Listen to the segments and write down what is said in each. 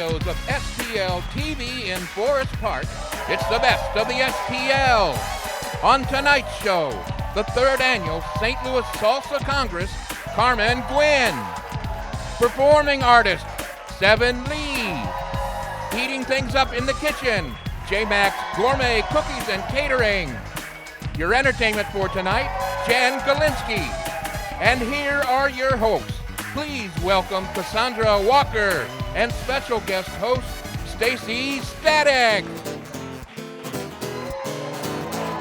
studios of STL TV in Forest Park, it's the best of the STL. On tonight's show, the third annual St. Louis Salsa Congress, Carmen Guynn. Performing artist, Seviin. Heating things up in the kitchen, JMAC Gourmet Cookies and Catering. Your entertainment for tonight, Galinski. And here are your hosts. Please welcome Cassandra Walker and special guest host, Staci Static.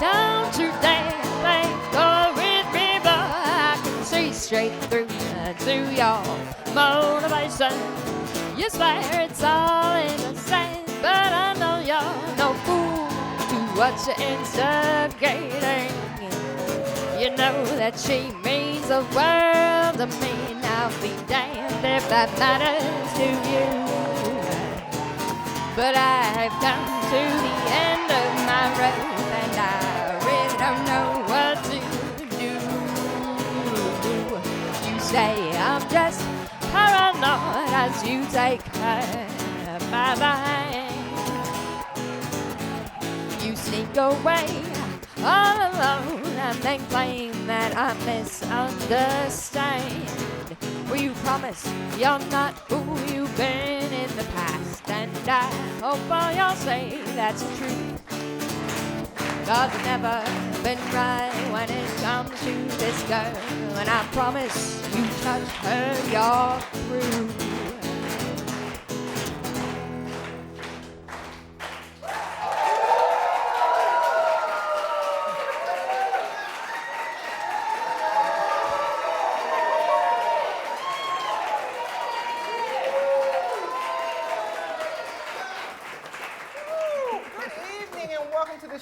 Don't you dare think go with me, but I can see straight through to your motivation. You swear it's all in the same, but I know you're no fool to what you're instigating. You know that she means the world to me. Now be damned if that matters to you. But I've come to the end of my rope, and I really don't know what to do. You say I'm just paranoid as you take her by the hand. You sneak away all alone and then claim that I misunderstand. Well, you promise you're not who you've been in the past, and I hope for your sake that's true. 'Cause I've never been right when it comes to this girl, and I promise you touch her, you're through.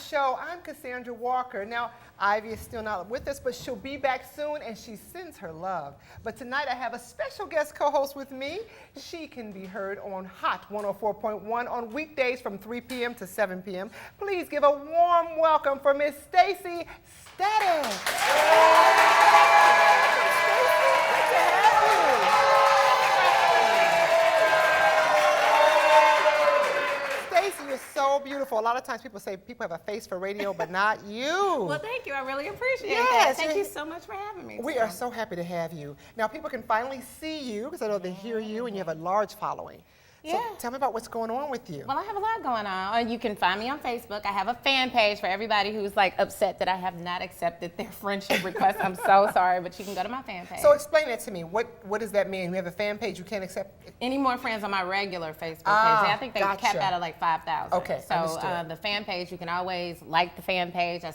Show. I'm Cassandra Walker. Now, Ivy is still not with us, but she'll be back soon, and she sends her love. But tonight I have a special guest co-host with me. She can be heard on Hot 104.1 on weekdays from 3 p.m. to 7 p.m. Please give a warm welcome for Miss Staci Static. You're so beautiful. A lot of times people say people have a face for radio, but not you. Well, thank you. I really appreciate that. Thank you so much for having me. We are so happy to have you. Now, people can finally see you because I know they hear you and you have a large following. So tell me about what's going on with you. Well, I have a lot going on. You can find me on Facebook. I have a fan page for everybody who's like upset that I have not accepted their friendship request. I'm so sorry, but you can go to my fan page. So explain that to me. What does that mean? You have a fan page, you can't accept? Any more friends on my regular Facebook page. I think they capped out at like 5,000. Okay, so the fan page, you can always like the fan page. I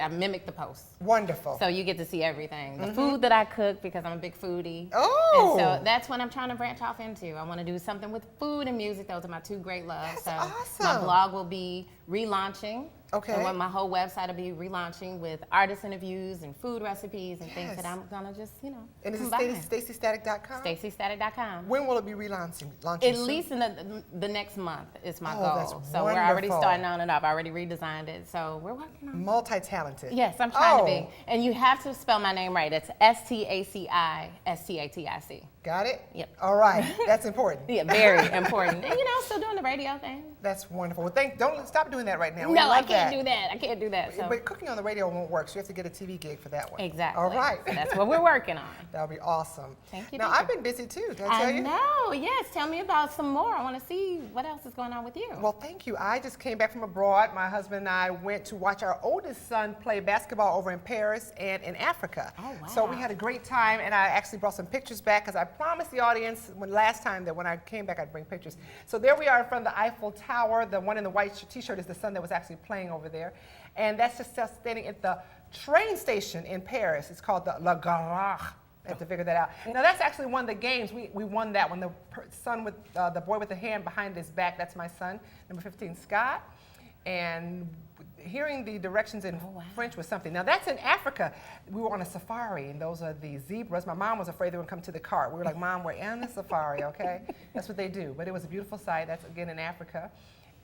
mimic the posts. Wonderful. So you get to see everything. The food that I cook, because I'm a big foodie. Oh. And so that's what I'm trying to branch off into. I want to do something with food and music. Those are my two great loves. That's awesome. My blog will be relaunching. Okay. And my whole website will be relaunching with artist interviews and food recipes and things that I'm gonna just, And is combine. it StaciStatic.com? StaciStatic.com. When will it be relaunching? At least in the next month is my goal. That's so we're already starting on it up. I already redesigned it. So we're working on it. Multi-talented. Yes, I'm trying to be. And you have to spell my name right. It's STACISTATIC. Got it? Yep. All right. That's important. Yeah, very important. And still doing the radio thing. That's wonderful. Well, don't stop doing that right now. No, I can't do that. I can't do that. So. But cooking on the radio won't work, so you have to get a TV gig for that one. Exactly. All right. That's what we're working on. That'll be awesome. Thank you. Now, I've been busy too. Did I tell you? I know. Yes. Tell me about some more. I want to see what else is going on with you. Well, thank you. I just came back from abroad. My husband and I went to watch our oldest son play basketball over in Paris and in Africa. Oh, wow. So we had a great time, and I actually brought some pictures back because I promised the audience last time that when I came back, I'd bring pictures. So there we are in front of the Eiffel Tower. The one in the white t-shirt is the son that was actually playing over there. And that's just us standing at the train station in Paris. It's called the La Garage. I have to figure that out. Now that's actually one of the games. We won that one. The son with the boy with the hand behind his back, that's my son, number 15, Scott. And hearing the directions in French was something. Now that's in Africa. We were on a safari, and those are the zebras. My mom was afraid they would come to the car. We were like, Mom, we're in the safari, okay? That's what they do. But it was a beautiful sight. That's again in Africa.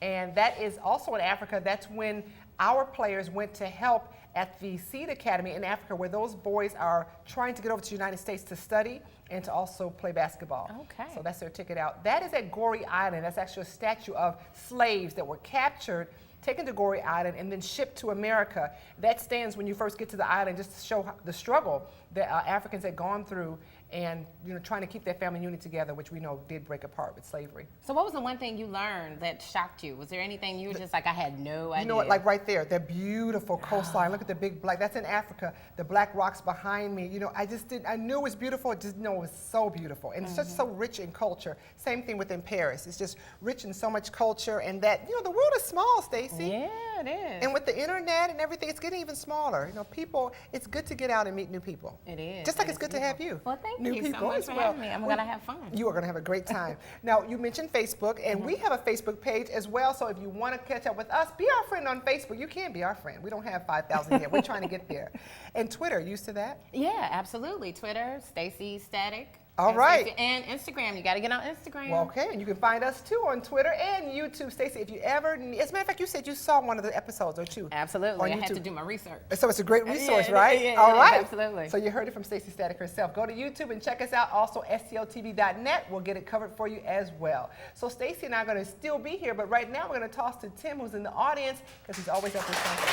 And that is also in Africa. That's when our players went to help at the Seed Academy in Africa, where those boys are trying to get over to the United States to study and to also play basketball. Okay. So that's their ticket out. That is at Goree Island. That's actually a statue of slaves that were captured, taken to Goree Island, and then shipped to America. That stands when you first get to the island, just to show the struggle that Africans had gone through, and trying to keep their family unit together, which we know did break apart with slavery. So what was the one thing you learned that shocked you? Was there anything you were just like, I had no idea? You know what, like right there, that beautiful coastline. Look at the big black, that's in Africa. The black rocks behind me. I knew it was beautiful, I just know it was so beautiful. And it's just so rich in culture. Same thing within Paris. It's just rich in so much culture, and that, the world is small, Staci. Yeah, it is. And with the internet and everything, it's getting even smaller. People, it's good to get out and meet new people. It is. Just like it's good to have you. Well, thank new you people so much as for well. having me. I'm going to have fun. You are going to have a great time. Now, you mentioned Facebook, and we have a Facebook page as well, so if you want to catch up with us, be our friend on Facebook. You can be our friend. We don't have 5,000 yet. We're trying to get there. And Twitter, used to that? Yeah, absolutely. Twitter, Staci Static. All right. And Instagram. You got to get on Instagram. Well, okay, and you can find us too on Twitter and YouTube. Staci, if you ever need, as a matter of fact, you said you saw one of the episodes or two. Absolutely. On I had to YouTube. do my research. So it's a great resource, Yeah, right? yeah, All right. absolutely. So you heard it from Staci Static herself. Go to YouTube and check us out. Also, stltv.net. We'll get it covered for you as well. So Staci and I are going to still be here, but right now we're going to toss to Tim, who's in the audience, because he's always up with something.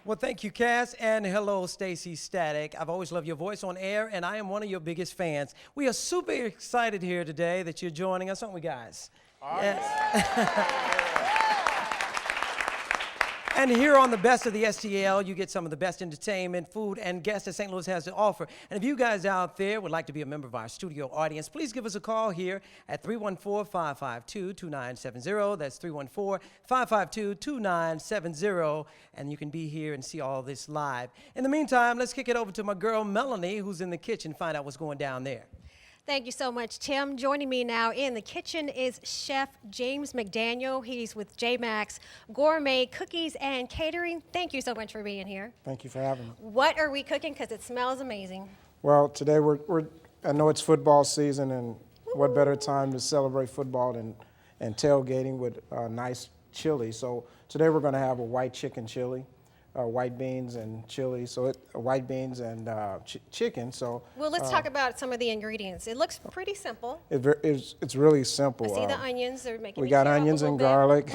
Well, thank you, Cass, and hello, Staci Static. I've always loved your voice on air, and I am one of your biggest fans. We are super excited here today that you're joining us, aren't we, guys? Yes. And here on the Best of the STL, you get some of the best entertainment, food, and guests that St. Louis has to offer. And if you guys out there would like to be a member of our studio audience, please give us a call here at 314-552-2970. That's 314-552-2970. And you can be here and see all this live. In the meantime, let's kick it over to my girl, Melanie, who's in the kitchen, find out what's going down there. Thank you so much, Tim. Joining me now in the kitchen is Chef James McDaniel. He's with JMAC's Gourmet Cookies and Catering. Thank you so much for being here. Thank you for having me. What are we cooking? Because it smells amazing. Well, today I know it's football season, and what better time to celebrate football and tailgating with nice chili. So today we're going to have a white chicken chili. White beans and chili, white beans and chicken. So Well, let's talk about some of the ingredients. It looks pretty simple. it's really simple. I see the onions. They're making We me got tear up a onions little and bit. garlic,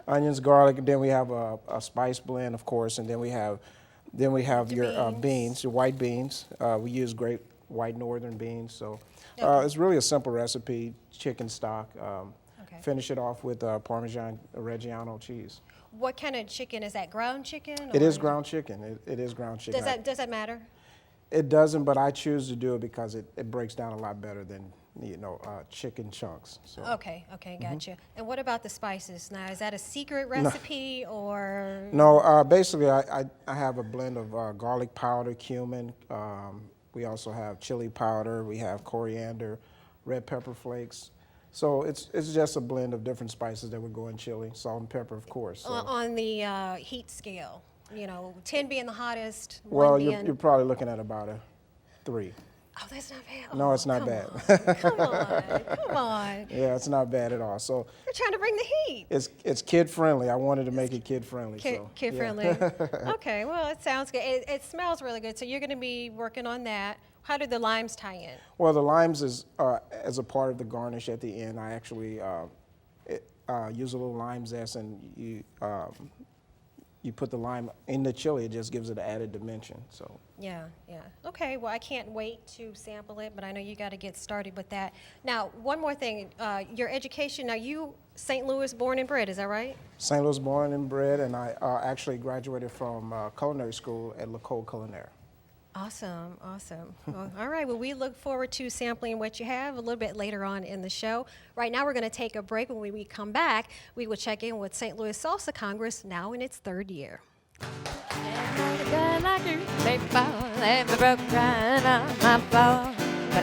onions, garlic, and then we have a spice blend, of course, and then we have your beans, your white beans. We use great white northern beans, so it's really a simple recipe. Chicken stock. Okay. Finish it off with Parmesan Reggiano cheese. What kind of chicken is that? Ground chicken? It is or- ground chicken. It is ground chicken. Does that matter? It doesn't, but I choose to do it because it breaks down a lot better than chicken chunks. So. Okay, gotcha. And what about the spices? Now, is that a secret recipe or? No, basically I have a blend of garlic powder, cumin. We also have chili powder. We have coriander, red pepper flakes. So it's just a blend of different spices that would go in chili, salt and pepper, of course. So. On the heat scale, 10 being the hottest, Well, 1 being... you're probably looking at about a 3. Oh, that's not bad. No, Oh, it's not come bad. on, come on. Yeah, it's not bad at all. So We're trying to bring the heat. it's kid friendly. I wanted to make it kid friendly. Kid yeah. friendly. Okay, well, it sounds good. It smells really good. So you're going to be working on that. How do the limes tie in? Well, the limes is as a part of the garnish at the end. I actually use a little lime zest, and you put the lime in the chili. It just gives it an added dimension. So. Yeah. Okay, well, I can't wait to sample it, but I know you got to get started with that. Now, one more thing. Your education, now you St. Louis born and bred, is that right? St. Louis born and bred, and I actually graduated from culinary school at L'École Culinaire. Awesome. Well, all right, well, we look forward to sampling what you have a little bit later on in the show. Right now, we're going to take a break. When we come back, we will check in with St. Louis Salsa Congress, now in its 3rd year. But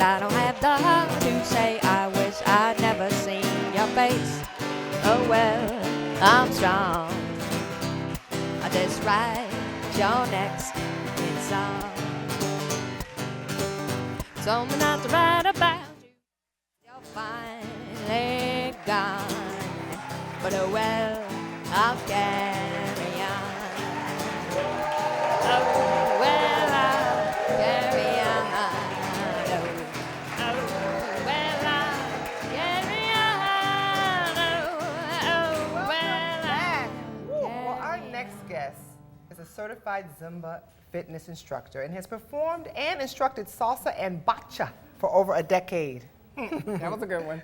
I don't have the heart to say I wish I'd never seen your face. Oh well, I'm strong. I just write your next hit song. Something not to write about. finally gone, but oh well, I'll carry on. Oh well, I'll carry on. Oh well, I'll carry on. Oh well, I'll Well, our next guest is a certified Zumba fitness instructor and has performed and instructed salsa and bachata for over a decade. That was a good one.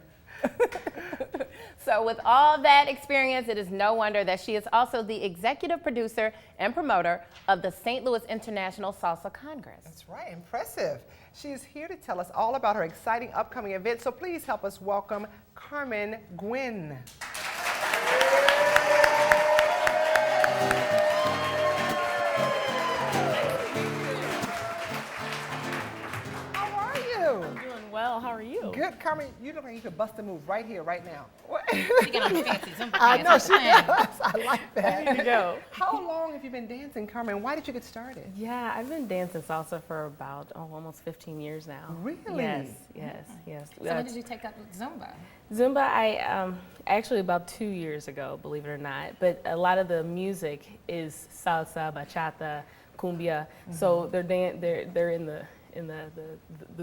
So with all that experience, it is no wonder that she is also the executive producer and promoter of the St. Louis International Salsa Congress. That's right, impressive. She is here to tell us all about her exciting upcoming event, so please help us welcome Carmen Guynn. How are you? Doing well. How are you? Good, Carmen. You look like you could bust a move right here, right now. She got on fancy Zumba I know pants. she does. I like that. There you go. How long have you been dancing, Carmen? Why did you get started? Yeah, I've been dancing salsa for about almost 15 years now. Really? Yes. So when did you take up Zumba? Zumba, I actually about 2 years ago, believe it or not. But a lot of the music is salsa, bachata, cumbia. So they're in the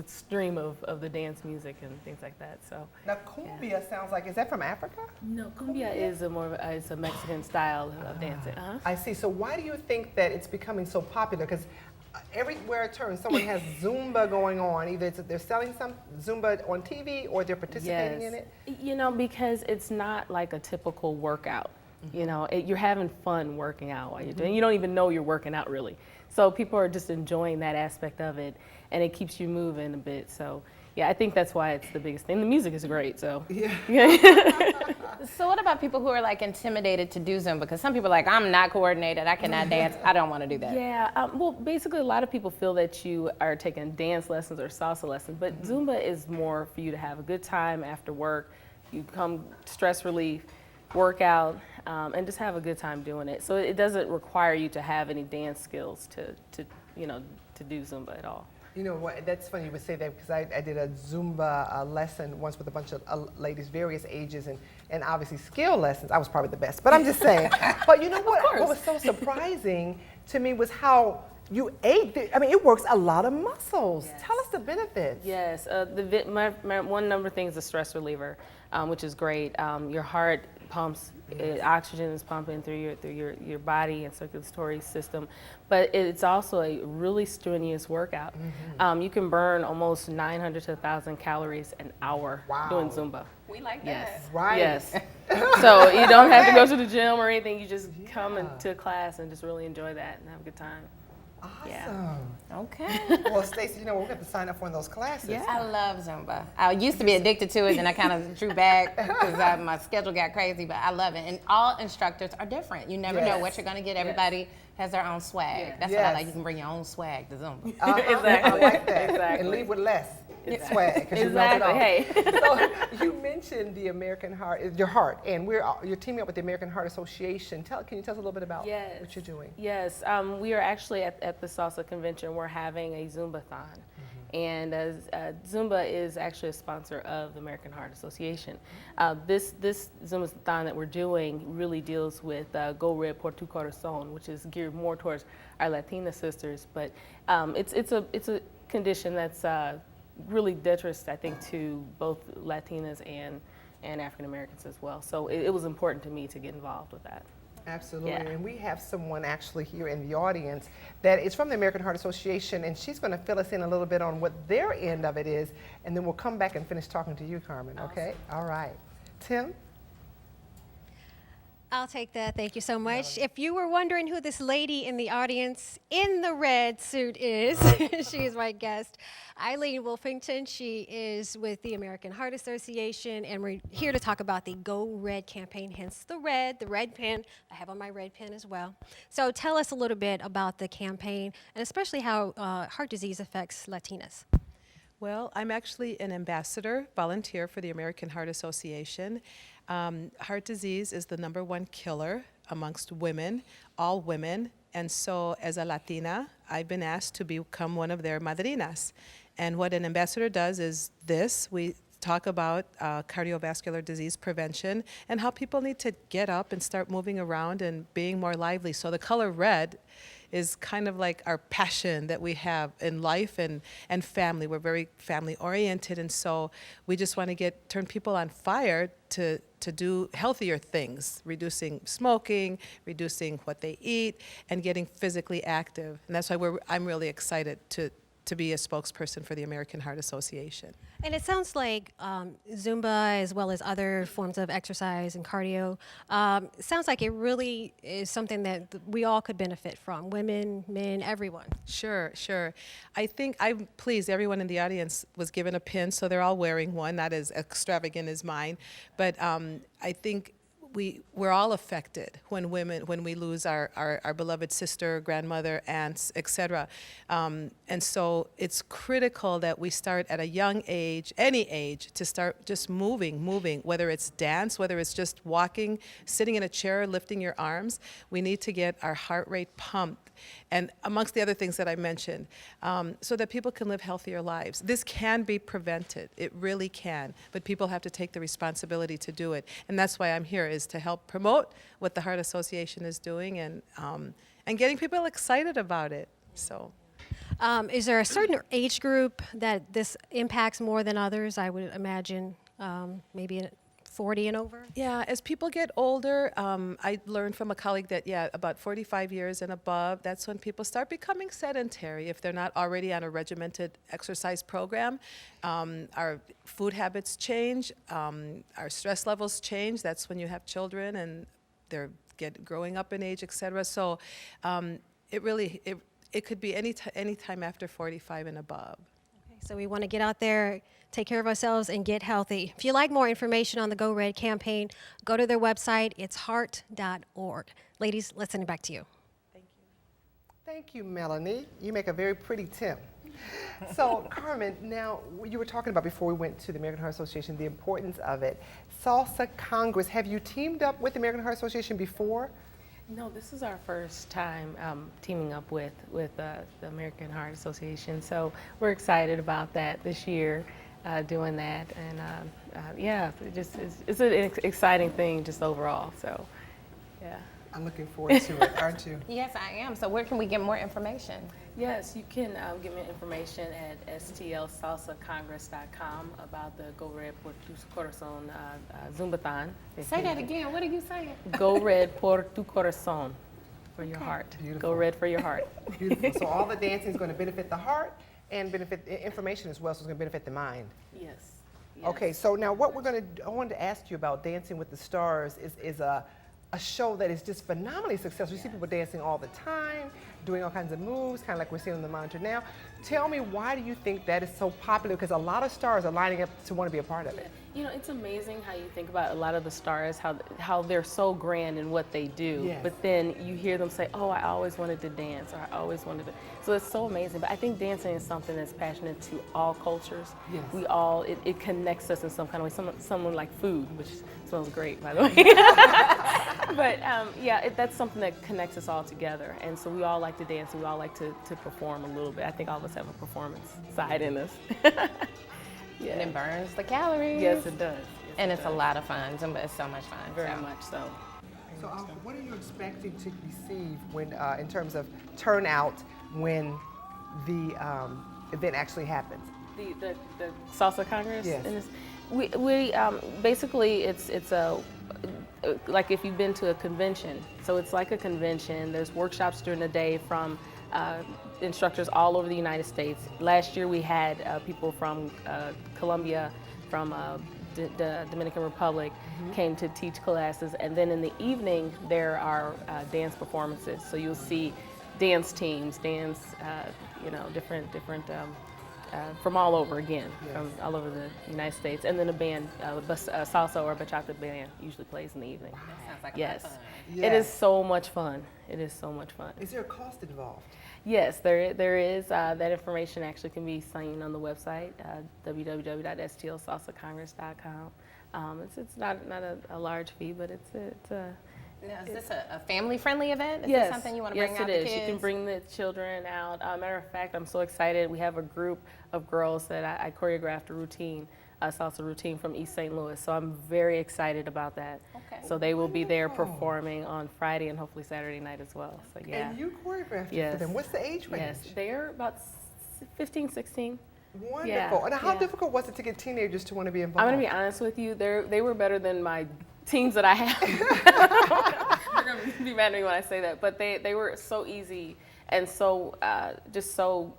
stream of the dance music and things like that. So Now, cumbia sounds like, is that from Africa? no, cumbia is it's a Mexican style of dancing. I see. So why do you think that it's becoming so popular? Because everywhere I turn, someone has Zumba going on. Either they're selling some Zumba on TV or they're participating in it. You know, because it's not like a typical workout. You know, you're having fun working out while you're doing it. You don't even know you're working out really. So people are just enjoying that aspect of it, and it keeps you moving a bit. So yeah, I think that's why it's the biggest thing. The music is great, so. Yeah. So what about people who are like intimidated to do Zumba? Because some people are like, I'm not coordinated, I cannot dance, I don't want to do that. Yeah, well, basically a lot of people feel that you are taking dance lessons or salsa lessons, but Zumba is more for you to have a good time after work. You come stress relief, work out, and just have a good time doing it. So it doesn't require you to have any dance skills to do Zumba at all. You know what? That's funny you would say that because I did a Zumba lesson once with a bunch of ladies, various ages, and obviously skill lessons. I was probably the best, but I'm just saying. But you know what? What was so surprising to me was how you ate. I mean, it works a lot of muscles. Yes. Tell us the benefits. Yes, my one number thing is a stress reliever, which is great. Your heart pumps, oxygen is pumping through your body and circulatory system, but it's also a really strenuous workout. You can burn almost 900 to 1,000 calories an hour doing Zumba. We like Yes. that. Right. Yes. So you don't have to go to the gym or anything. You just come into class and just really enjoy that and have a good time. Awesome. Yeah. Okay. Well, Staci, you know, we're going to have to sign up for one of those classes. Yeah. I love Zumba. I used to be addicted to it, and I kind of drew back because my schedule got crazy, but I love it. And all instructors are different. You never know what you're going to get. Everybody has their own swag. That's what I like. You can bring your own swag to Zumba. Exactly. I like that. Exactly. And leave with less swag. 'Cause you melt it Exactly. off. Hey. So you mentioned the American Heart, your heart, and you're teaming up with the American Heart Association. Can you tell us a little bit about what you're doing? Yes, we are actually at the Salsa Convention. We're having a Zumba-thon. And Zumba is actually a sponsor of the American Heart Association. This Zumba-thon that we're doing really deals with Go Red por tu Corazón, which is geared more towards our Latina sisters. But it's a condition that's really detritus, I think, to both Latinas and African Americans as well. So it was important to me to get involved with that. Absolutely, Yeah. and we have someone actually here in the audience that is from the American Heart Association, and she's going to fill us in a little bit on what their end of it is, and then we'll come back and finish talking to you, Carmen, okay? All right. Tim? I'll take that. Thank you so much. If you were wondering who this lady in the audience in the red suit is, she is my guest, Eileen Wolfington. She is with the American Heart Association, and we're here to talk about the Go Red campaign, hence the red pen. I have on my red pen as well. So tell us a little bit about the campaign, and especially how heart disease affects Latinas. Well, I'm actually an ambassador, volunteer for the American Heart Association. Heart disease is the #1 killer amongst women, all women. And so as a Latina, I've been asked to become one of their madrinas. And what an ambassador does is this. We talk about cardiovascular disease prevention and how people need to get up and start moving around and being more lively. So the color red is kind of like our passion that we have in life and family. We're very family oriented, and so we just want to turn people on fire to do healthier things, reducing smoking, reducing what they eat, and getting physically active. And that's why I'm really excited to be a spokesperson for the American Heart Association. And it sounds like Zumba, as well as other forms of exercise and cardio, sounds like it really is something that we all could benefit from, women, men, everyone. Sure. I think I'm pleased everyone in the audience was given a pin, so they're all wearing one, not as extravagant as mine. But I think we're all affected when we lose our beloved sister, grandmother, aunts, etc. And so it's critical that we start at a young age, any age, to start just moving, whether it's dance, whether it's just walking, sitting in a chair, lifting your arms. We need to get our heart rate pumped, and amongst the other things that I mentioned, so that people can live healthier lives. This can be prevented. It really can, but people have to take the responsibility to do it. And that's why I'm here, is to help promote what the Heart Association is doing and getting people excited about it. So. Is there a certain age group that this impacts more than others? I would imagine maybe 40 and over? Yeah, as people get older, I learned from a colleague that, about 45 years and above, that's when people start becoming sedentary if they're not already on a regimented exercise program. Our food habits change, our stress levels change. That's when you have children and they're growing up in age, etc. So it could be any time after 45 and above. Okay, so we want to get out there, take care of ourselves, and get healthy. If you like more information on the Go Red campaign, go to their website. It's heart.org. Ladies, let's send it back to you. Thank you, Melanie. You make a very pretty Tim. So, Carmen, now you were talking about before we went to the American Heart Association, the importance of it. Salsa Congress, have you teamed up with the American Heart Association before? No, this is our first time teaming up with the American Heart Association. So we're excited about that this year, doing that. And it's an exciting thing just overall. So, yeah. I'm looking forward to it, aren't you? Yes, I am. So where can we get more information? Yes, you can get me information at stlsalsacongress.com about the Go Red por tu Corazon Zumbathon. Say that again. What are you saying? Go Red por tu Corazon, for your heart. Beautiful. Go Red for your heart. Beautiful. So all the dancing is going to benefit the heart and benefit information as well, so it's going to benefit the mind. Yes. Okay, so now what I wanted to ask you about Dancing with the Stars is a show that is just phenomenally successful. You see people dancing all the time, doing all kinds of moves, kind of like we're seeing on the monitor now. Tell me, why do you think that is so popular? Because a lot of stars are lining up to want to be a part of it. You know, it's amazing how you think about a lot of the stars, how they're so grand in what they do, Yes. but then you hear them say, oh, I always wanted to dance, or I always wanted to. So it's so amazing. But I think dancing is something that's passionate to all cultures. Yes. We all, it connects us in some kind of way. Someone like food, which smells great, by the way. But that's something that connects us all together. And so we all like to dance, and we all like to perform a little bit. I think all of us have a performance side in us. Yeah. And it burns the calories. Yes, it does. Yes, And it it's does. a lot of fun. Zumba is so much fun. Very much so. So what are you expecting to receive when, in terms of turnout when the event actually happens? The Salsa Congress? Yes. And we basically it's a like if you've been to a convention. So it's like a convention. There's workshops during the day from instructors all over the United States. Last year we had people from Colombia, from the Dominican Republic came to teach classes, and then in the evening there are dance performances. So you'll see dance teams, different from all over again, from all over the United States, and then a band, salsa or bachata band usually plays in the evening. That sounds like Yes. fun. Yes. It is so much fun. It is so much fun. Is there a cost involved? Yes, there is. That information actually can be seen on the website, www.stlsalsacongress.com. It's not a large fee, but it's Now, is this a family-friendly event? Is Yes. this something you want to bring out the Yes, it kids? is. You can bring the children out. Matter of fact, I'm so excited. We have a group of girls that I choreographed a routine, a salsa routine from East St. Louis. So I'm very excited about that. Okay. So they will be there performing on Friday and hopefully Saturday night as well. So yeah. And you choreographed it Yes. for them. What's the age range? Yes, they're about 15, 16. Wonderful. Yeah, And how yeah. difficult was it to get teenagers to want to be involved? I'm gonna be honest with you. They were better than my teams that I have. They're gonna be mad at me when I say that, but they were so easy and so just so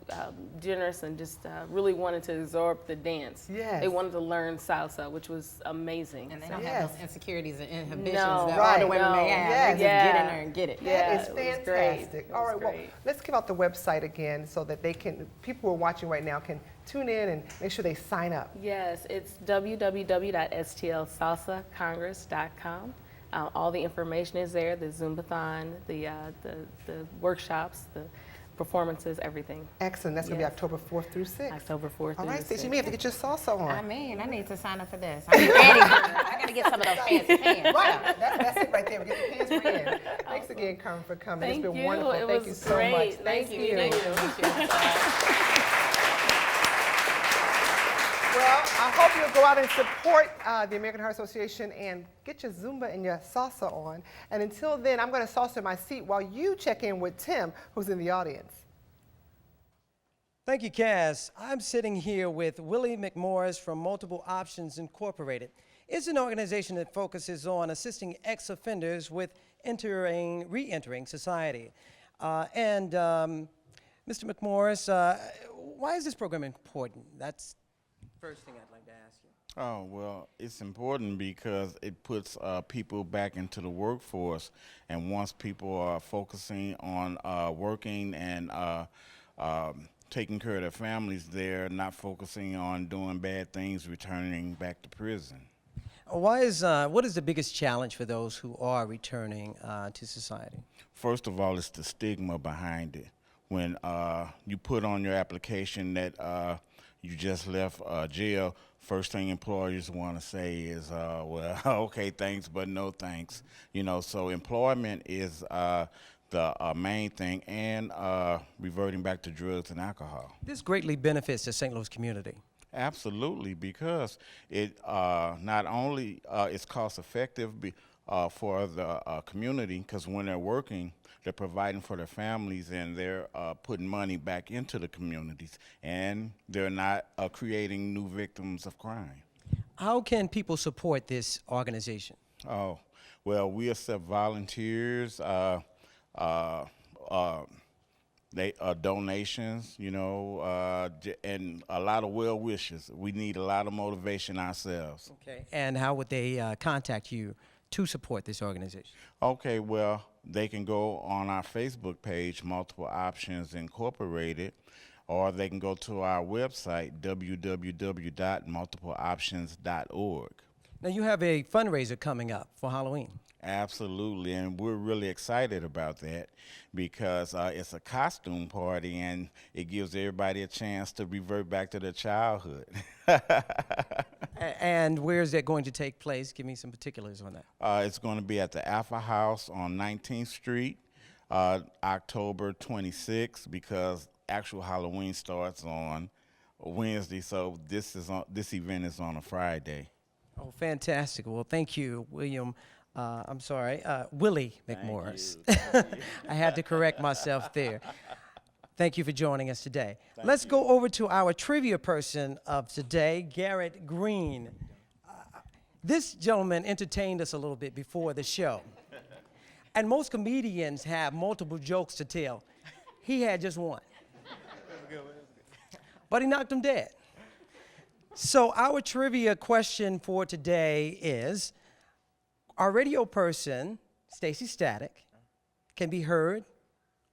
generous and just really wanted to absorb the dance. Yes. They wanted to learn salsa, which was amazing. And they So- don't Yes. have those insecurities and inhibitions No, that right, older women may no. have. Yes. They just get in there and get it. Yeah. That is it was great. fantastic. It All was right, well, great. let's give out the website again so that they can, people who are watching right now can tune in and make sure they sign up. Yes, it's www.stlsalsacongress.com. All the information is there, the Zumbathon, the workshops, the performances, everything. Excellent. That's going to be Yes. October 4th through 6th. October 4th All through right, the Stacey, you 6th. may have to get your salsa on. I mean, I need to sign up for this. I'm ready. I got to get some of those fancy pants. Right, that's it right there. We get the pants for in. Thanks again, Carmen, for coming. Thank it's been you. wonderful. It Thank was you so great. much. Thank Thank you. you. Thank you. Well, I hope you'll go out and support the American Heart Association and get your Zumba and your salsa on. And until then, I'm going to salsa in my seat while you check in with Tim, who's in the audience. Thank you, Cass. I'm sitting here with Willie McMorris from Multiple Options Incorporated. It's an organization that focuses on assisting ex-offenders with re-entering society. Mr. McMorris, why is this program important? That's the first thing I'd like to ask you. Oh, well, it's important because it puts people back into the workforce. And once people are focusing on working and taking care of their families, they're not focusing on doing bad things, returning back to prison. What is the biggest challenge for those who are returning to society? First of all, it's the stigma behind it. When you put on your application that you just left jail, first thing employers want to say is, well, okay, thanks, but no thanks. You know, so employment is the main thing, and reverting back to drugs and alcohol. This greatly benefits the St. Louis community. Absolutely, because it not only is cost effective for the community, because when they're working, they're providing for their families and they're putting money back into the communities, and they're not creating new victims of crime. How can people support this organization? Oh, well, we accept volunteers, donations, you know, and a lot of well wishes. We need a lot of motivation ourselves. Okay. And how would they contact you to support this organization? Okay, well, they can go on our Facebook page, Multiple Options Incorporated, or they can go to our website, www.multipleoptions.org. Now, you have a fundraiser coming up for Halloween. Absolutely, and we're really excited about that because it's a costume party and it gives everybody a chance to revert back to their childhood. And where is that going to take place? Give me some particulars on that. It's going to be at the Alpha House on 19th Street, October 26th, because actual Halloween starts on Wednesday, so this event is on a Friday. Oh, fantastic. Well, thank you, Willie McMorris. I had to correct myself there. Thank you for joining us today. Let's go over to our trivia person of today, Garrett Green. This gentleman entertained us a little bit before the show. And most comedians have multiple jokes to tell. He had just one. But he knocked him dead. So our trivia question for today is, our radio person, Staci Static, can be heard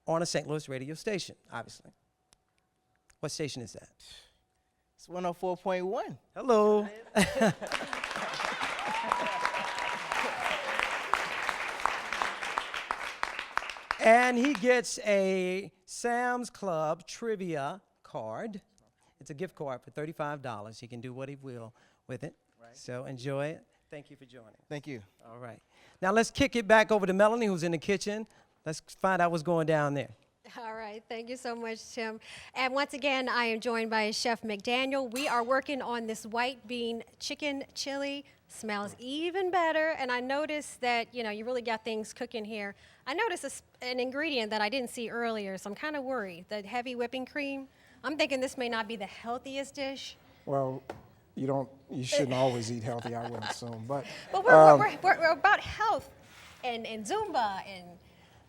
on a St. Louis radio station, obviously. What station is that? It's 104.1. Hello. And he gets a Sam's Club trivia card. It's a gift card for $35. He can do what he will with it. Right. So enjoy it. Thank you for joining. Thank you. All right. Now let's kick it back over to Melanie, who's in the kitchen. Let's find out what's going down there. All right, thank you so much, Tim. And once again, I am joined by Chef McDaniel. We are working on this white bean chicken chili. Smells even better, and I noticed that, you know, you really got things cooking here. I noticed an ingredient that I didn't see earlier, so I'm kind of worried. The heavy whipping cream. I'm thinking this may not be the healthiest dish. Well, you shouldn't always eat healthy, I would assume. But we're about health and Zumba and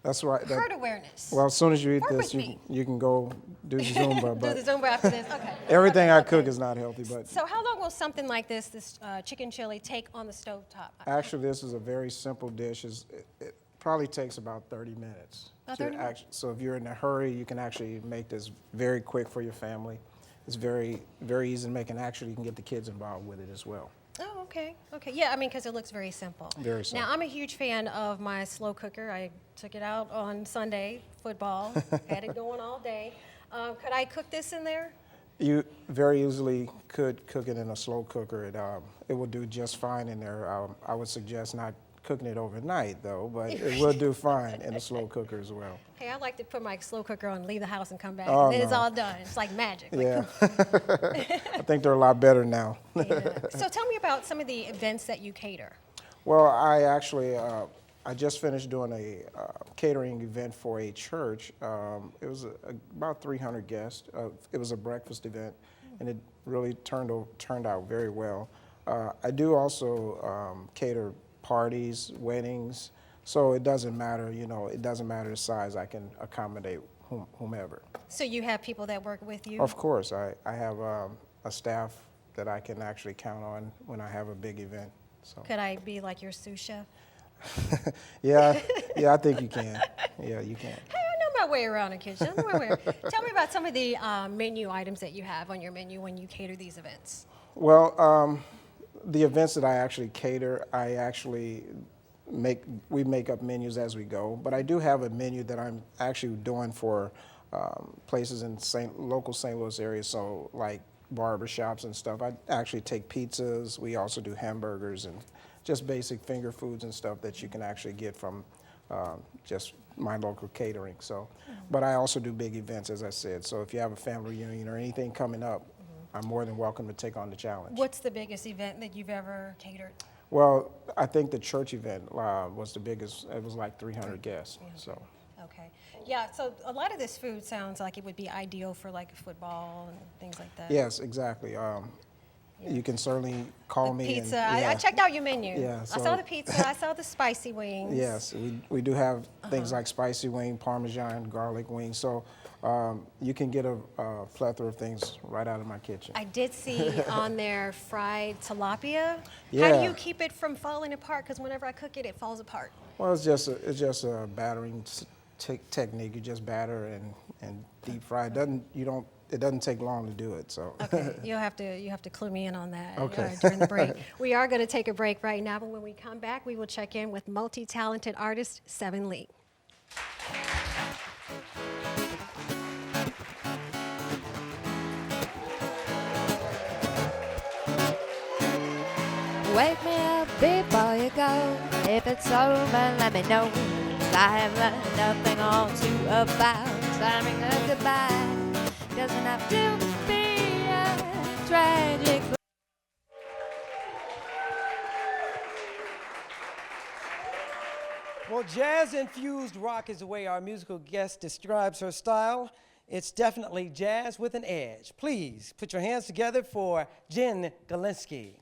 that's right. herd awareness. Well, as soon as you eat Work this, with me. you can go do the Zumba. Do But the Zumba after this. Okay. everything Okay, I cook is not healthy. But So how long will something like this chicken chili, take on the stovetop? actually, this is a very simple dish. It probably takes about 30 minutes. About 30 minutes? So if you're in a hurry, you can actually make this very quick for your family. It's very, very easy to make, and actually you can get the kids involved with it as well. Oh, okay. Okay. Yeah, I mean, because it looks very simple. Very simple. Now, I'm a huge fan of my slow cooker. I took it out on Sunday, football, had it going all day. Could I cook this in there? You very easily could cook it in a slow cooker. It will do just fine in there. I would suggest not cooking it overnight, though, but it will do fine in a slow cooker as well. Hey, I like to put my slow cooker on, leave the house, and come back, Oh, and then it's no. all done. It's like magic. Like, Yeah. I think they're a lot better now. yeah. So tell me about some of the events that you cater. Well, I actually, I just finished doing a catering event for a church. It was about 300 guests. It was a breakfast event, and it really turned out very well. I do also cater parties, weddings, so it doesn't matter, it doesn't matter the size. I can accommodate whomever. So you have people that work with you? Of course, I have a staff that I can actually count on when I have a big event. So. Could I be like your sous chef? Yeah, I think you can. Yeah, you can. Hey, I know my way around a kitchen. I know my way around. Tell me about some of the menu items that you have on your menu when you cater these events. Well, the events that I actually cater, we make up menus as we go. But I do have a menu that I'm actually doing for places in local St. Louis area, so like barbershops and stuff. I actually take pizzas. We also do hamburgers and just basic finger foods and stuff that you can actually get from just my local catering. So, but I also do big events, as I said. So if you have a family reunion or anything coming up, I'm more than welcome to take on the challenge. What's the biggest event that you've ever catered? Well, I think the church event was the biggest. It was like 300 guests. So. Okay. Yeah, so a lot of this food sounds like it would be ideal for like football and things like that. Yes, exactly. You can certainly call The me. pizza. And, I checked out your menu. Yeah, I saw the pizza. I saw the spicy wings. Yes, we do have things like spicy wing, Parmesan, garlic wings. So you can get a plethora of things right out of my kitchen. I did see on there fried tilapia. How Yeah. do you keep it from falling apart? Because whenever I cook it, it falls apart. Well, it's just a battering technique. You just batter and deep fry. It doesn't take long to do it. So. Okay, you have to clue me in on that Okay. during the break. We are going to take a break right now, but when we come back, we will check in with multi-talented artist Seviin Lee. Wake me up before you go. If it's over, let me know. I have learned nothing all too about saying a goodbye. Doesn't have to be a tragic. Well, jazz-infused rock is the way our musical guest describes her style. It's definitely jazz with an edge. Please put your hands together for Jen Galinski.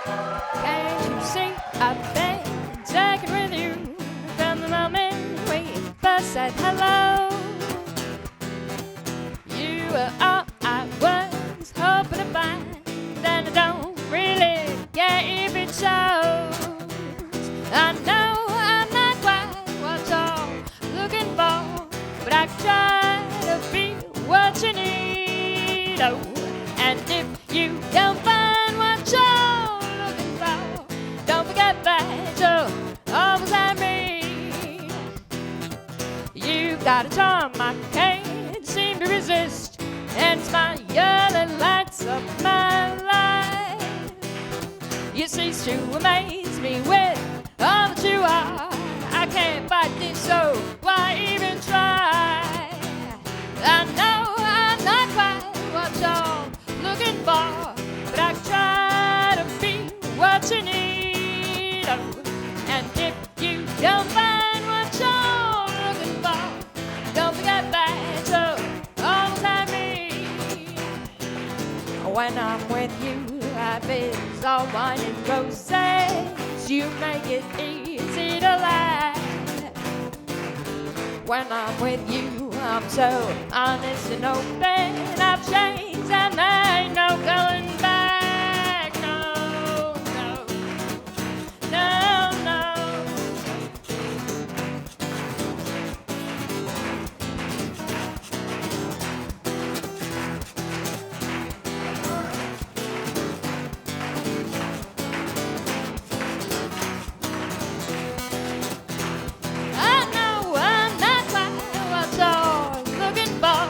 Can't you see I've been taken with you from the moment we first said hello? You were all I was hoping to find, then I don't really care if it shows. I know I'm not quite what you're looking for, but I try to be what you need. Oh, and if you don't find what you're looking for, don't forget that you're always at me. You've got a charm I can't seem to resist, and it's my yearly lights up my life. cease to amaze me with all that you are. I can't fight this, so why even try? I know I'm not quite what you're looking for, but I try to be what you need. Oh, and if you don't find what you're looking for, don't forget that you're always me. When I'm with you, life is all wine and roses. You make it easy to laugh. When I'm with you, I'm so honest and open. I've changed and there ain't no going back. No, no, no, no. I know I'm not quite what you're looking for,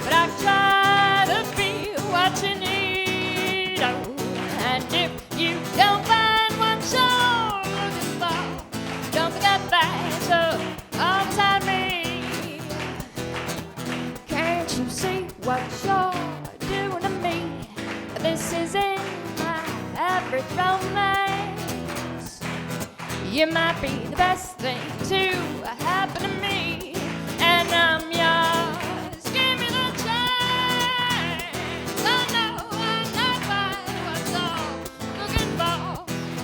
but I try to be what you need. Oh, and if you don't find what you're looking for, don't forget that you're always me. Can't you see what you're doing to me? This isn't my average romance. You might be the best thing to happen to me, and I'm yours. Give me the chance. I know I'm not quite what you're looking for,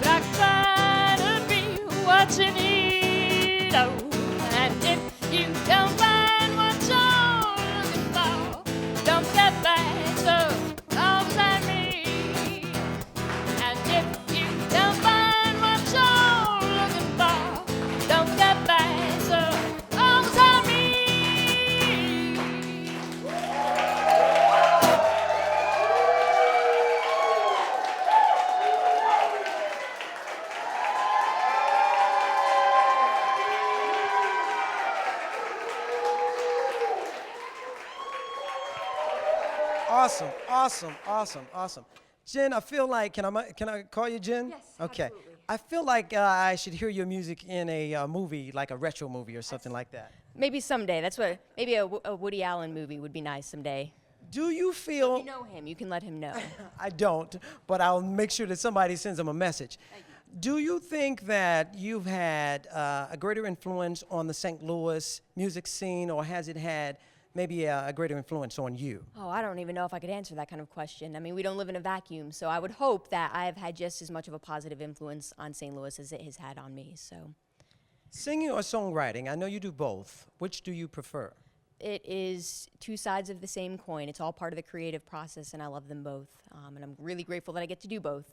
but I try to be what you need. Oh, and if you don't find what you're looking for, don't forget that you're always me. And if you don't find what you're looking for, don't forget that you're always me. Awesome, awesome, awesome, awesome. Jen, I feel like, can I call you Jen? Yes, okay. absolutely. I feel like I should hear your music in a movie, like a retro movie or something like that. Maybe someday. That's what. Maybe a Woody Allen movie would be nice someday. Do you feel? If you know him, you can let him know. I don't, but I'll make sure that somebody sends him a message. Do you think that you've had a greater influence on the St. Louis music scene, or has it had maybe a greater influence on you? Oh, I don't even know if I could answer that kind of question. I mean, we don't live in a vacuum, so I would hope that I've had just as much of a positive influence on St. Louis as it has had on me. So, Singing or songwriting? I know you do both. Which do you prefer? it is two sides of the same coin. It's all part of the creative process, and I love them both. And I'm really grateful that I get to do both.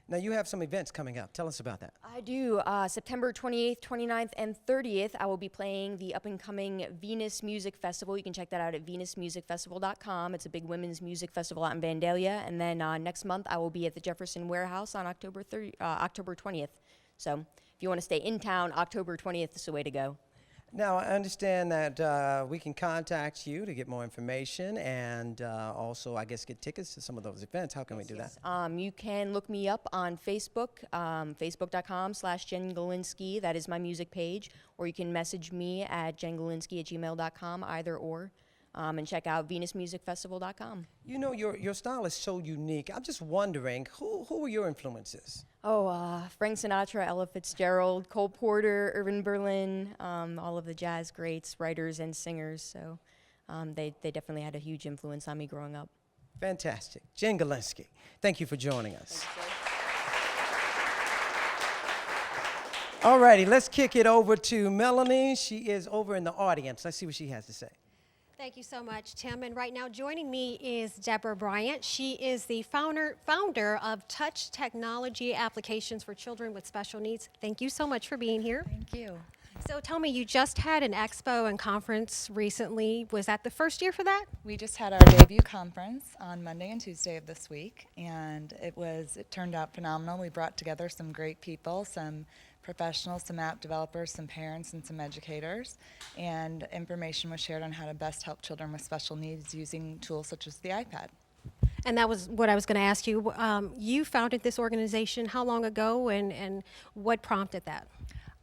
Now, you have some events coming up. Tell us about that. I do. September 28th, 29th, and 30th, I will be playing the up-and-coming Venus Music Festival. You can check that out at venusmusicfestival.com. It's a big women's music festival out in Vandalia. And then next month, I will be at the Jefferson Warehouse on October 20th. So if you want to stay in town, October 20th is the way to go. Now, I understand that we can contact you to get more information and also, I guess, get tickets to some of those events. How can we do that? You can look me up on Facebook, facebook.com/Jen Galinski. That is my music page. Or you can message me at jengalinski@gmail.com, either or. And check out venusmusicfestival.com. You know, your style is so unique. I'm just wondering, who were your influences? Oh, Frank Sinatra, Ella Fitzgerald, Cole Porter, Irving Berlin, all of the jazz greats, writers and singers. So they definitely had a huge influence on me growing up. Fantastic. Jen Galinski, thank you for joining us. All righty, let's kick it over to Melanie. She is over in the audience. Let's see what she has to say. Thank you so much, Tim. And right now joining me is Deborah Bryant. She is the founder of Touch Technology Applications for Children with Special Needs. Thank you so much for being here. Thank you. So tell me, you just had an expo and conference recently. Was that the first year for that? We just had our debut conference on Monday and Tuesday of this week, and it turned out phenomenal. We brought together some great people, some professionals, some app developers, some parents, and some educators, and information was shared on how to best help children with special needs using tools such as the iPad. And that was what I was going to ask you. You founded this organization how long ago, and what prompted that?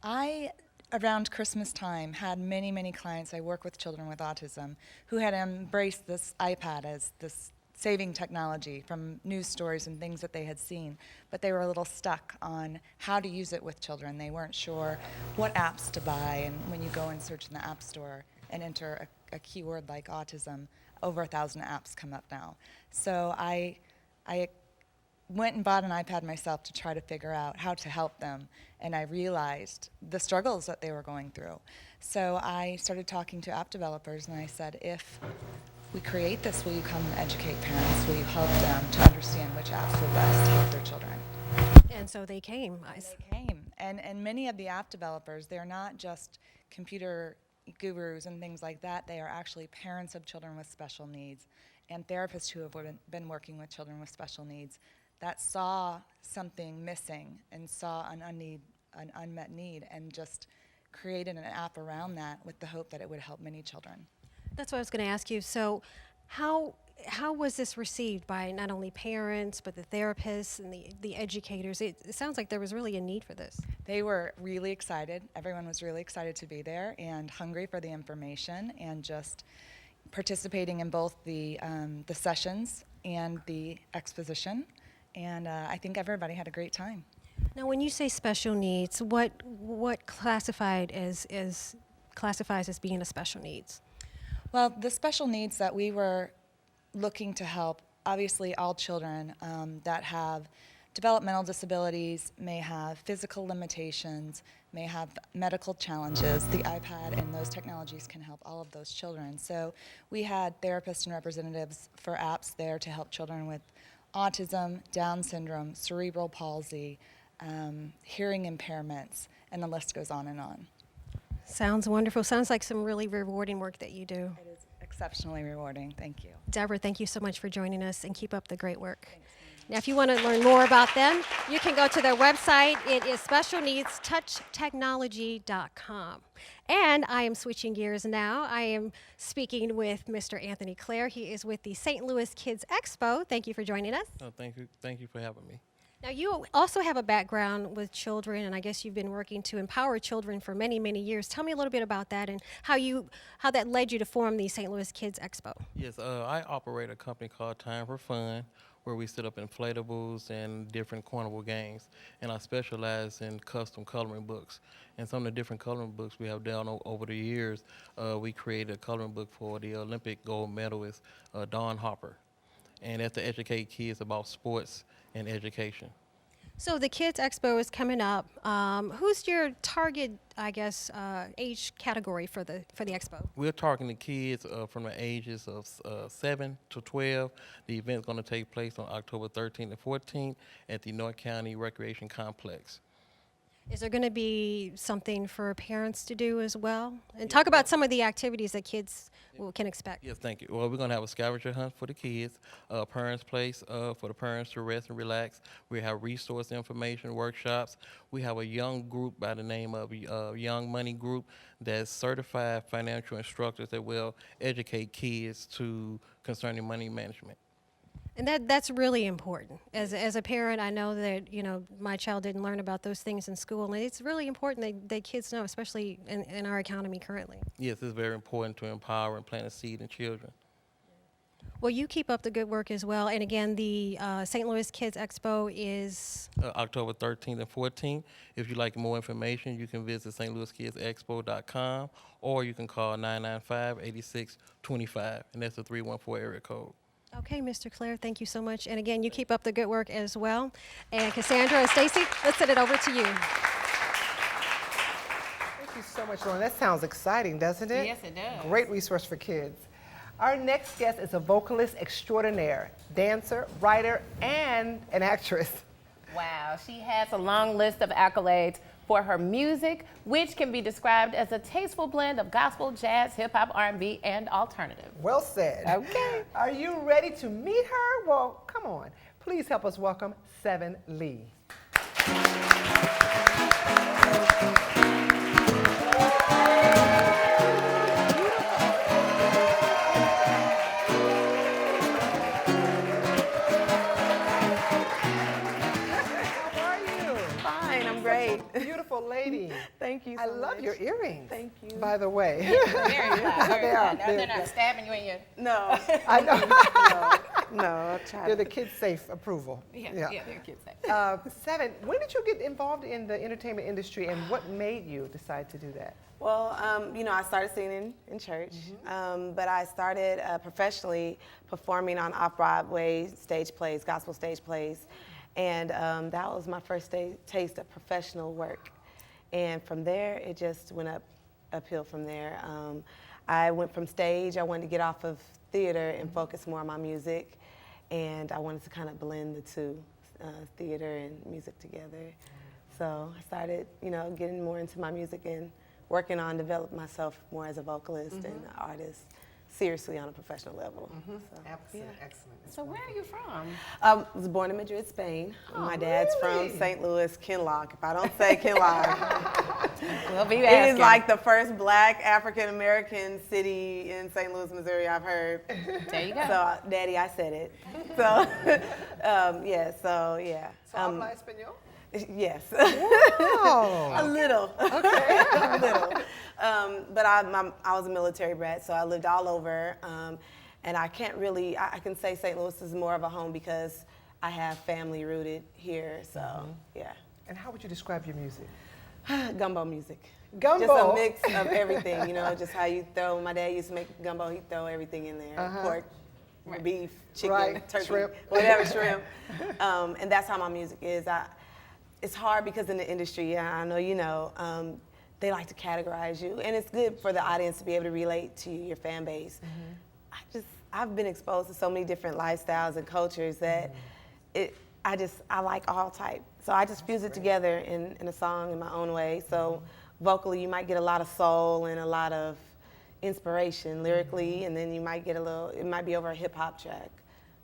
I, around Christmas time, had many, many clients. I work with children with autism who had embraced this iPad as this saving technology from news stories and things that they had seen, but they were a little stuck on how to use it with children. They weren't sure what apps to buy, and when you go and search in the App Store and enter a keyword like autism, over 1,000 apps come up now. So I went and bought an iPad myself to try to figure out how to help them, and I realized the struggles that they were going through. So I started talking to app developers, and I said, if we create this, will you come and educate parents? Will you help them to understand which apps will best help their children? And so they came. They came. And many of the app developers, they're not just computer gurus and things like that. They are actually parents of children with special needs and therapists who have been working with children with special needs that saw something missing and saw an unmet need and just created an app around that with the hope that it would help many children. That's what I was going to ask you. So how was this received by not only parents, but the therapists and the educators? It sounds like there was really a need for this. They were really excited. Everyone was really excited to be there and hungry for the information and just participating in both the sessions and the exposition. And I think everybody had a great time. Now, when you say special needs, what classifies as being a special needs? Well, the special needs that we were looking to help, obviously all children that have developmental disabilities, may have physical limitations, may have medical challenges. The iPad and those technologies can help all of those children. So we had therapists and representatives for apps there to help children with autism, Down syndrome, cerebral palsy, hearing impairments, and the list goes on and on. Sounds wonderful. Sounds like some really rewarding work that you do. It is exceptionally rewarding. Thank you. Deborah, thank you so much for joining us, and keep up the great work. Now, if you want to learn more about them, you can go to their website. It is specialneedstouchtechnology.com. And I am switching gears now. I am speaking with Mr. Anthony Clare. He is with the St. Louis Kids Expo. Thank you for joining us. Oh, thank you. Thank you for having me. Now, you also have a background with children, and I guess you've been working to empower children for many, many years. Tell me a little bit about that and how that led you to form the St. Louis Kids Expo. Yes, I operate a company called Time for Fun, where we set up inflatables and different carnival games. And I specialize in custom coloring books. And some of the different coloring books we have done over the years, we created a coloring book for the Olympic gold medalist, Dawn Hopper. And that's to educate kids about sports and education. So the Kids Expo is coming up. Who's your target, I guess, age category for the expo? We're targeting kids from the ages of 7 to 12. The event's going to take place on October 13th and 14th at the North County Recreation Complex. Is there going to be something for parents to do as well? And talk about some of the activities that kids can expect. Yes, thank you. Well, we're going to have a scavenger hunt for the kids, a parents' place for the parents to rest and relax. We have resource information workshops. We have a young group by the name of Young Money Group that's certified financial instructors that will educate kids concerning money management. And that's really important. As a parent, I know that my child didn't learn about those things in school, and it's really important that kids know, especially in our economy currently. Yes, it's very important to empower and plant a seed in children. Well, you keep up the good work as well. And again, the St. Louis Kids Expo is October 13th and 14th. If you'd like more information, you can visit stlouiskidsexpo.com, or you can call 995-8625, and that's a 314 area code. Okay, Mr. Clare, thank you so much. And again, you keep up the good work as well. And Cassandra and Staci, let's send it over to you. Thank you so much, Lauren. That sounds exciting, doesn't it? Yes, it does. Great resource for kids. Our next guest is a vocalist extraordinaire, dancer, writer, and an actress. Wow, she has a long list of accolades for her music, which can be described as a tasteful blend of gospel, jazz, hip-hop, R&B, and alternative. Well said. Okay. Are you ready to meet her? Well, come on. Please help us welcome Seviin Lee. exciting. Thank you so I love much. your earrings. Thank you. By the way. Very fun. They are. They're not stabbing you in your... No. I know. No, I'll try They're the kids safe approval. Yeah, they're kids safe. Seven, when did you get involved in the entertainment industry and what made you decide to do that? Well, you know, I started singing in church, but I started professionally performing on off-Broadway stage plays, gospel stage plays, and that was my first taste of professional work. And from there, it just went uphill from there. I went from stage, I wanted to get off of theater and focus more on my music, and I wanted to kind of blend the two, theater and music together. So I started, you know, getting more into my music and working on developing myself more as a vocalist and an artist, seriously on a professional level. So, Excellent, excellent. So where are you from? I was born in Madrid, Spain. My dad's from St. Louis, Kinloch. If I don't say Kinloch, We'll be it asking. is like the first black African-American city in St. Louis, Missouri, I've heard. There you go. So, Daddy, I said it. So, yeah. So habla español? Yes. Wow. A little. Okay. A little. But I was a military brat, so I lived all over. And I can't really, I can say St. Louis is more of a home because I have family rooted here, so yeah. And how would you describe your music? Gumbo music. Gumbo? Just a mix of everything, you know, just how you throw, my dad used to make gumbo, he'd throw everything in there. Pork, beef, chicken, turkey, shrimp. whatever, shrimp. And that's how my music is. It's hard because in the industry, I know you know, they like to categorize you, and it's good for the audience to be able to relate to your fan base. I've been exposed to so many different lifestyles and cultures that I like all type. So I just fuse it together in a song in my own way. So vocally, you might get a lot of soul and a lot of inspiration lyrically, and then you might get it might be over a hip hop track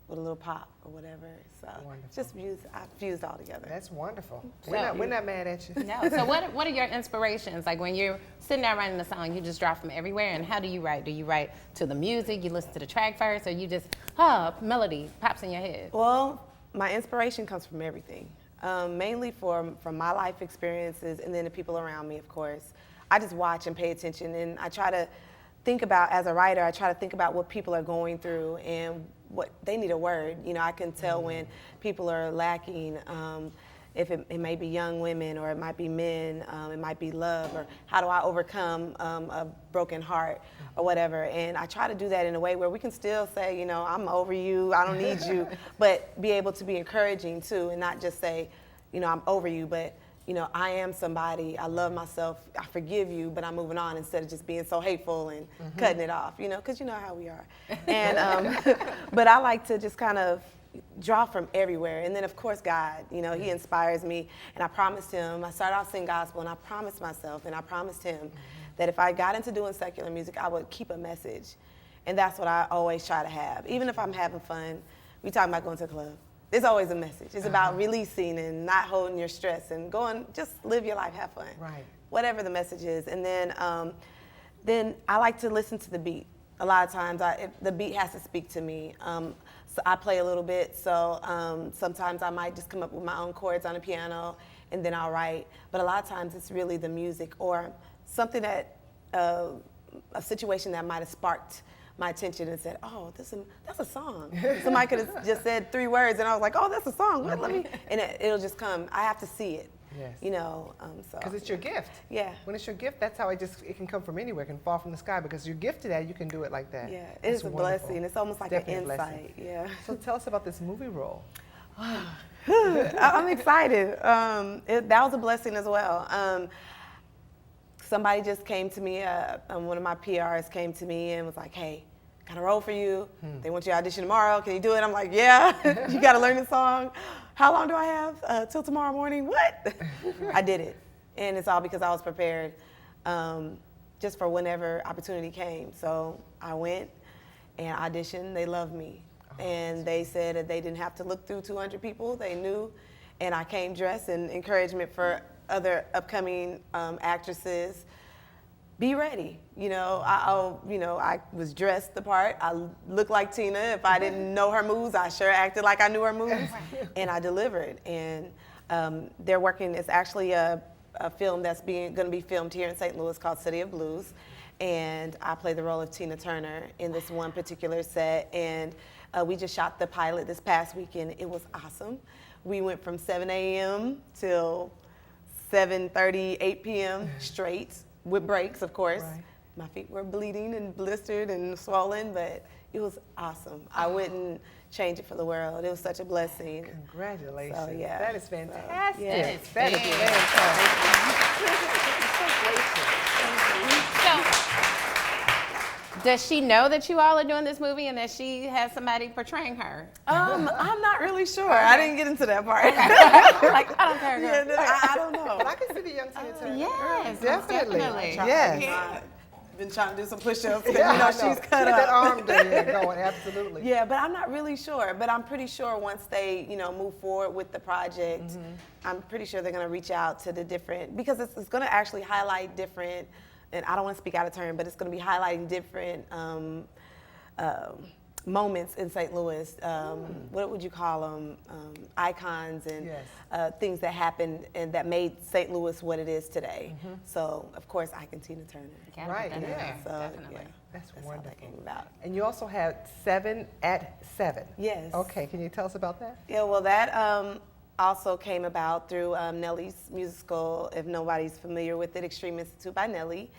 with a little pop or whatever. So just I fused all together. That's wonderful. So We're not mad at you. No. So what are your inspirations? Like when you're sitting there writing a song, you just draw from everywhere. And how do you write? Do you write to the music? You listen to the track first, or you just melody pops in your head? Well, my inspiration comes from everything. Mainly from my life experiences and then the people around me, of course. I just watch and pay attention, and I try to think about, as a writer, I try to think about what people are going through and what they need a word. You know, I can tell when people are lacking, if it may be young women or it might be men, it might be love, or how do I overcome a broken heart or whatever. And I try to do that in a way where we can still say, you know, I'm over you, I don't need you, but be able to be encouraging too, and not just say, you know, I'm over you, but you know, I am somebody, I love myself, I forgive you, but I'm moving on, instead of just being so hateful and cutting it off, you know, because you know how we are. And, but I like to just kind of draw from everywhere. And then of course God, you know, he inspires me, and I promised him, I started off singing gospel, and I promised myself, and I promised him that if I got into doing secular music, I would keep a message. And that's what I always try to have. Even if I'm having fun, we talking about going to the club. There's always a message. It's about releasing and not holding your stress and going, just live your life, have fun. Right. Whatever the message is. And then I like to listen to the beat. A lot of times the beat has to speak to me. So I play a little bit, so sometimes I might just come up with my own chords on the piano and then I'll write. But a lot of times it's really the music or something that, a situation that might have sparked my attention and said, oh, that's a song. Somebody could have just said 3 words and I was like, oh, that's a song. Let me, and it'll just come. I have to see it. Yes. You know, so. Because it's your gift. Yeah. When it's your gift, that's how it can come from anywhere. It can fall from the sky because you're gifted at it, you can do it like that. Yeah, That's it's a wonderful. blessing. It's almost like Definitely an a blessing. insight. Yeah. So tell us about this movie role. I'm excited. That was a blessing as well. Somebody just came to me, one of my PRs came to me and was like, hey, got a role for you. They want you to audition tomorrow. Can you do it? I'm like, yeah. You got to learn the song. How long do I have? Till tomorrow morning? What? I did it. And it's all because I was prepared just for whenever opportunity came. So I went and auditioned. They loved me. And they said that they didn't have to look through 200 people. They knew. And I came dressed, and encouragement for other upcoming actresses. Be ready. You know, I was dressed the part. I looked like Tina. If I didn't know her moves, I sure acted like I knew her moves. And I delivered. And they're working, it's actually a a film that's going to be filmed here in St. Louis called City of Blues. And I play the role of Tina Turner in this one particular set. And we just shot the pilot this past weekend. It was awesome. We went from 7 a.m. till 7:30, 8 p.m. straight, with breaks, of course. Right. My feet were bleeding and blistered and swollen, but it was awesome. I wouldn't change it for the world. It was such a blessing. Congratulations. So, yeah. That is fantastic. Yeah. That is fantastic. Does she know that you all are doing this movie and that she has somebody portraying her? I'm not really sure. I didn't get into that part. Like, I don't care, girl. Yeah, I don't know. But I can see the young Tina Turner. Yes, definitely. Yes. Been trying to do some push-ups because Yeah, she's cut Get up. that arm there going, absolutely. Yeah, but I'm not really sure. But I'm pretty sure once they, move forward with the project, I'm pretty sure they're going to reach out to the different, because it's going to actually highlight different, and I don't want to speak out of turn, but it's going to be highlighting different moments in St. Louis. What would you call them? Icons and things that happened and that made St. Louis what it is today. So, of course, I can Tina Turner. Right, yeah. So, Definitely. yeah, That's how wonderful. that came about. And you also had 7 at 7. Yes. Okay, can you tell us about that? Yeah, well, that also came about through Nelly's musical, if nobody's familiar with it, Extreme Institute by Nelly.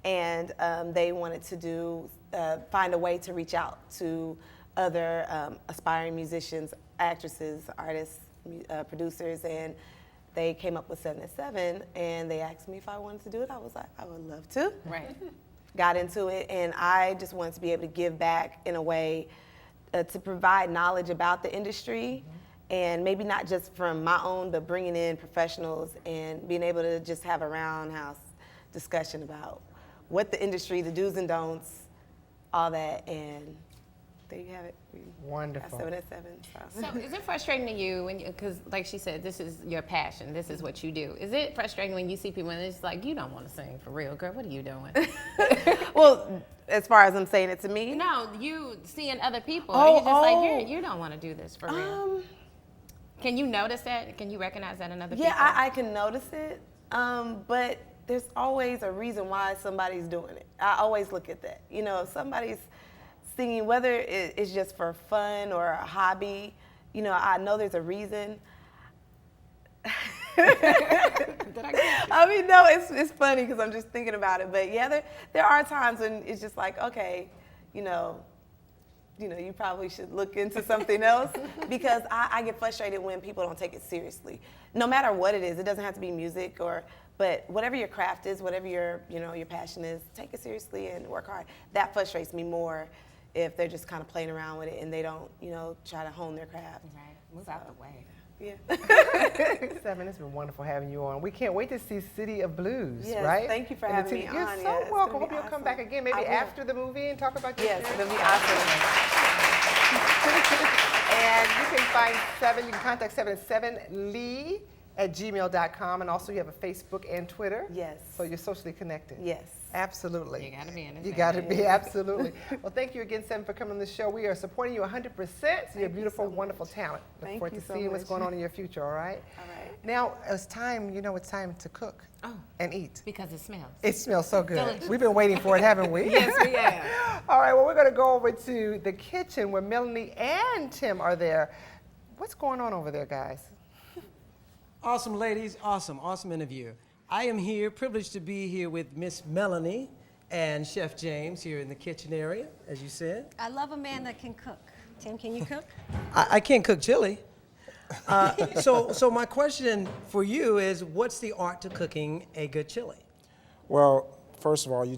And they wanted to find a way to reach out to other aspiring musicians, actresses, artists, producers, and they came up with 7 at 7, and they asked me if I wanted to do it. I was like, I would love to. Right. Got into it, and I just wanted to be able to give back in a way to provide knowledge about the industry, and maybe not just from my own, but bringing in professionals and being able to just have a roundhouse discussion about what the industry, the do's and don'ts, all that, and there you have it. Wonderful. 7 at 7. So is it frustrating to you when because like she said, this is your passion, this is what you do. Is it frustrating when you see people and it's like, you don't want to sing for real, girl, what are you doing? Well, as far as I'm saying it to me? No, you seeing other people, Oh, and you're just like, you don't want to do this for real. Can you notice that? Can you recognize that in other people? Yeah, I can notice it, but there's always a reason why somebody's doing it. I always look at that. If somebody's singing, whether it's just for fun or a hobby, I know there's a reason. I mean, no, it's funny because I'm just thinking about it. But yeah, there are times when it's just like, okay, you probably should look into something else, because I get frustrated when people don't take it seriously. No matter what it is, it doesn't have to be music but whatever your craft is, whatever your passion is, take it seriously and work hard. That frustrates me more if they're just kind of playing around with it and they don't, try to hone their craft. Right, move out the way. Yeah. 7, it's been wonderful having you on. We can't wait to see City of Blues, Yes, right? thank you for And having me You're on. so Yeah, it's welcome. gonna Hope be you'll come awesome. back again, maybe I will. after the movie, and talk about your Yes, experience. it'll be awesome. And you can find 7, you can contact 7 at 7lee@gmail.com, and also you have a Facebook and Twitter. Yes. So you're socially connected. Yes. Absolutely. You gotta be in it. You gotta be, absolutely. Well, thank you again, 7, for coming on the show. We are supporting you 100%. So you're beautiful, wonderful talent. Look Thank forward you to so seeing what's much. going on in your future, all right? All right. Now, it's time to cook and eat. Because it smells. It smells so good. Delicious. We've been waiting for it, haven't we? Yes, we have. All right, well, we're going to go over to the kitchen where Melanie and Tim are there. What's going on over there, guys? Awesome, ladies. Awesome interview. I am here, privileged to be here with Miss Melanie and Chef James here in the kitchen area, as you said. I love a man that can cook. Tim, can you cook? I can't cook chili. So my question for you is, what's the art to cooking a good chili? Well, first of all, you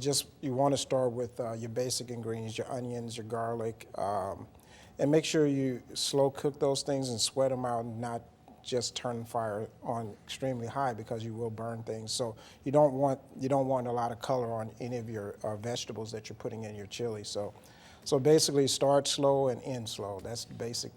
want to start with your basic ingredients, your onions, your garlic, and make sure you slow cook those things and sweat them out, and not just turn the fire on extremely high, because you will burn things. So you don't want a lot of color on any of your vegetables that you're putting in your chili. So basically, start slow and end slow. That's the basic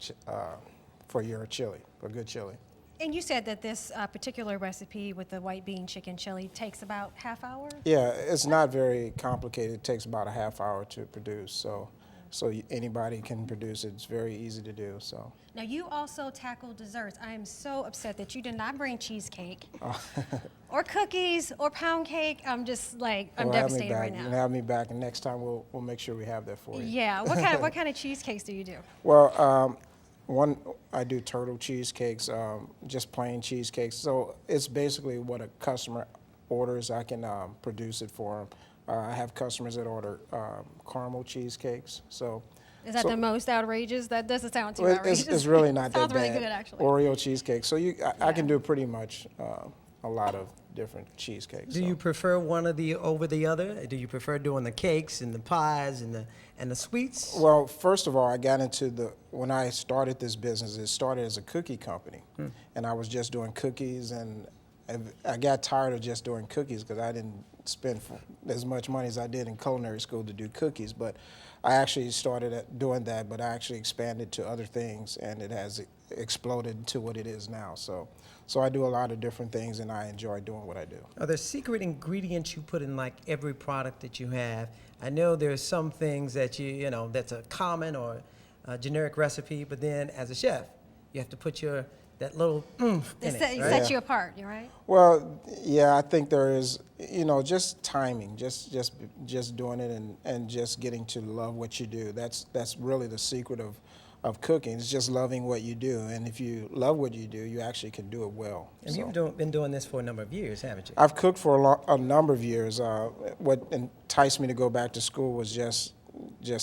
for your chili, for good chili. And you said that this particular recipe with the white bean chicken chili takes about half hour? Yeah, it's not very complicated. It takes about a half hour to produce. So So anybody can produce it. It's very easy to do. So. Now you also tackle desserts. I am so upset that you did not bring cheesecake or cookies or pound cake. I'm just like, I'm devastated right now. You can have me back, and next time we'll make sure we have that for you. Yeah. What kind of cheesecakes do you do? Well, I do turtle cheesecakes, just plain cheesecakes. So it's basically what a customer orders. I can produce it for them. I have customers that order caramel cheesecakes. So. Is that the most outrageous? That doesn't sound too outrageous. It's really not that bad. Sounds really good, actually. Oreo cheesecake. So I can do pretty much a lot of different cheesecakes. Do you prefer one over the other? Do you prefer doing the cakes and the pies and the sweets? Well, first of all, I got into when I started this business, it started as a cookie company. And I was just doing cookies, and I got tired of just doing cookies because I didn't spend as much money as I did in culinary school to do cookies. But I actually started doing that, but I actually expanded to other things, and it has exploded to what it is now. So I do a lot of different things, and I enjoy doing what I do. Are there secret ingredients you put in like every product that you have? I know there's some things that you know that's a common or a generic recipe, but then as a chef, you have to put that little oomph in it, right? Sets you apart, you're right? Well, yeah, I think there is, just timing, just doing it and just getting to love what you do. That's really the secret of cooking. It's just loving what you do. And if you love what you do, you actually can do it well. And you've been doing this for a number of years, haven't you? I've cooked for a number of years. What enticed me to go back to school was just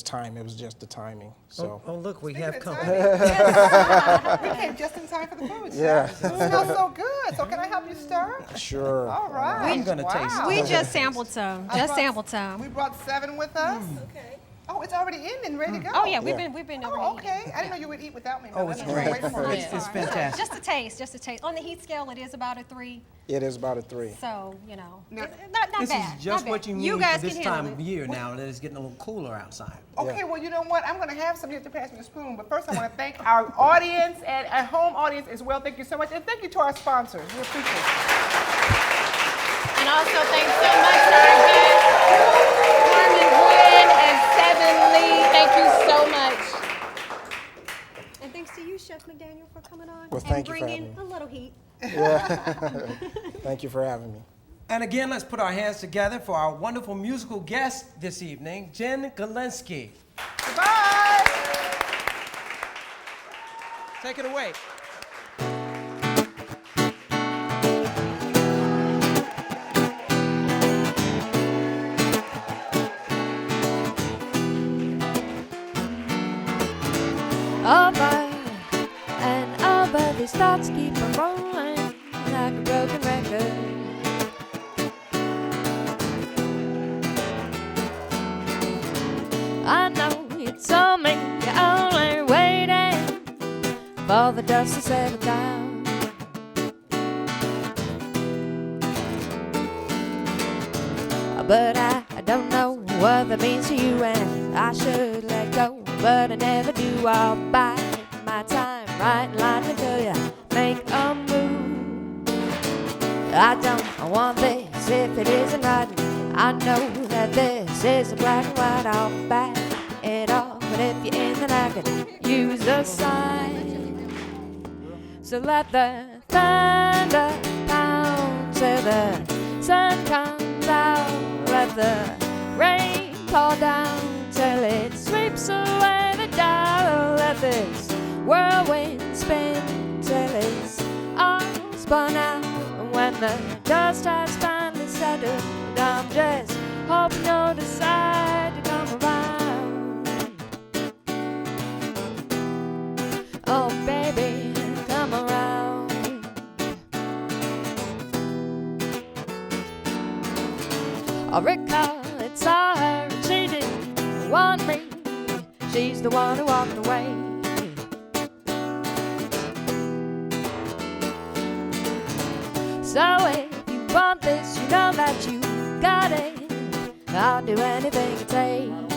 time. It was just the timing. So. Oh, look, we have company. We came just in time for the food. Yeah. It smells so good. So can I help you stir? Sure. All right. I'm gonna taste it. We just sampled some. We brought 7 with us. Okay. Oh, it's already in and ready to go. Oh yeah, we've been over. Oh, okay. I didn't know you would eat without me. Oh, it's great. It's fantastic. Just a taste. On the heat scale, it is about a 3. It is about a 3. So, not this bad. Is just not what bad. you need guys for this can time handle of year now that it's getting a little cooler outside. Okay, well, you know what? I'm going to have some. You have to pass me a spoon. But first, I want to thank our audience and our home audience as well. Thank you so much. And thank you to our sponsors. We appreciate it. And also thanks so much to our guests, Carmen Guynn and Seviin. Thank you so much. And thanks to you, Chef McDaniel, for coming on Well, and thank you for bringing having me. a little heat. Yeah. Thank you for having me. And again, let's put our hands together for our wonderful musical guest this evening, Jen Galinski. Goodbye. Take it away. Over and over, these thoughts keep on rolling like a broken record. I know you told me you're only waiting for the dust to settle down. But I don't know what that means to you, and I should let go, but I never do. I'll bide my time right in line until you make a move. I don't want this if it isn't right. I know that this is a black and white. I'll back it off, but if you're in, then I could use a sign. So let the thunder pound till the sun comes out. Let the rain fall down till it sweeps away the doubt. Let this whirlwind spin till it's all spun out. And when the dust has finally settled, I'm just hoping you'll decide to come around. Oh baby, come around. I recall it saw her and she didn't want me. She's the one who walked away. So if you want this, you know that you got it. I'll do anything it takes.